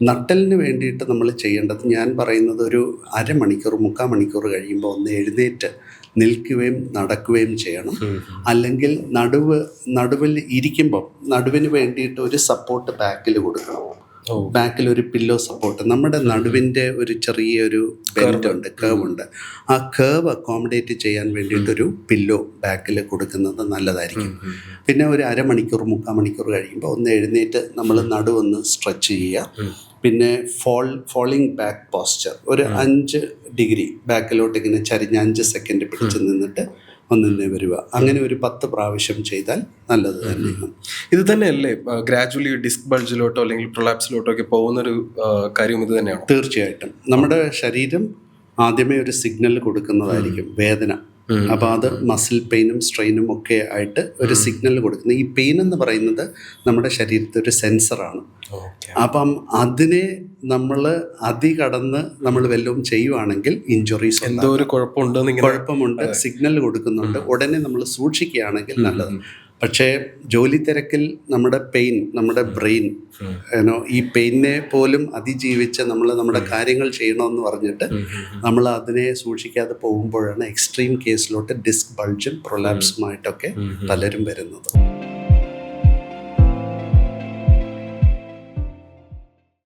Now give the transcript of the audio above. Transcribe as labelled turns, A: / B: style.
A: നട്ടലിന് വേണ്ടിയിട്ട് നമ്മൾ ചെയ്യേണ്ടത്, ഞാൻ പറയുന്നത്, ഒരു അരമണിക്കൂർ 3/4 മണിക്കൂർ കഴിയുമ്പോൾ ഒന്ന് എഴുന്നേറ്റ് നിൽക്കുകയും നടക്കുകയും ചെയ്യണം. അല്ലെങ്കിൽ നടുവിൽ ഇരിക്കുമ്പം നടുവിന് വേണ്ടിയിട്ട് ഒരു സപ്പോർട്ട് ബാക്കിൽ കൊടുക്കണം. ബാക്കിൽ ഒരു പില്ലോ സപ്പോർട്ട്. നമ്മുടെ നടുവിൻ്റെ ഒരു ചെറിയൊരു ബെൻഡുണ്ട്, കേവ് ഉണ്ട്. ആ കേവ് അക്കോമഡേറ്റ് ചെയ്യാൻ വേണ്ടിയിട്ടൊരു പില്ലോ ബാക്കിൽ കൊടുക്കുന്നത് നല്ലതായിരിക്കും. പിന്നെ ഒരു അരമണിക്കൂർ 3/4 മണിക്കൂർ കഴിയുമ്പോൾ ഒന്ന് എഴുന്നേറ്റ് നമ്മൾ നടുവൊന്ന് സ്ട്രെച്ച് ചെയ്യുക. പിന്നെ ഫോളിങ് ബാക്ക് പോസ്ചർ, ഒരു 5 ഡിഗ്രി ബാക്കിലോട്ട് ഇങ്ങനെ ചരിഞ്ഞ് 5 സെക്കൻഡ് പിടിച്ച് നിന്നിട്ട് ഒന്നിന്നെ വരിക. അങ്ങനെ ഒരു 10 പ്രാവശ്യം ചെയ്താൽ നല്ലത് തന്നെയാണ്.
B: ഇത് തന്നെയല്ലേ ഗ്രാജുവലി ഡിസ്ക് ബൾജിലോട്ടോ അല്ലെങ്കിൽ പ്രൊലാപ്സിലോട്ടോ ഒക്കെ പോകുന്നൊരു കാര്യം ഇത് തന്നെയാണ്?
A: തീർച്ചയായിട്ടും. നമ്മുടെ ശരീരം ആദ്യമേ ഒരു സിഗ്നൽ കൊടുക്കുന്നതായിരിക്കും, വേദന. അപ്പോൾ അത് മസിൽ പെയിനും സ്ട്രെയിനും ഒക്കെ ആയിട്ട് ഒരു സിഗ്നൽ കൊടുക്കുന്നത്. ഈ പെയിൻ എന്ന് പറയുന്നത് നമ്മുടെ ശരീരത്തിൽ ഒരു സെൻസറാണ്. അപ്പം അതിനെ നമ്മൾ അതികടന്ന് നമ്മൾ വല്ലതും ചെയ്യുവാണെങ്കിൽ ഇഞ്ചുറീസ്,
B: എന്തോ ഒരു
A: കുഴപ്പമുണ്ട്, സിഗ്നൽ കൊടുക്കുന്നുണ്ട്, ഉടനെ നമ്മൾ സൂക്ഷിക്കുകയാണെങ്കിൽ നല്ലത്. പക്ഷേ ജോലി തിരക്കിൽ നമ്മുടെ ബ്രെയിൻ ഈ പെയിനെ പോലും അതിജീവിച്ച് നമ്മുടെ കാര്യങ്ങൾ ചെയ്യണമെന്ന് പറഞ്ഞിട്ട് നമ്മൾ അതിനെ സൂക്ഷിക്കാതെ പോകുമ്പോഴാണ് എക്സ്ട്രീം കേസിലോട്ട് ഡിസ്ക് ബൾജും പ്രൊലാപ്സുമായിട്ടൊക്കെ പലരും വരുന്നത്.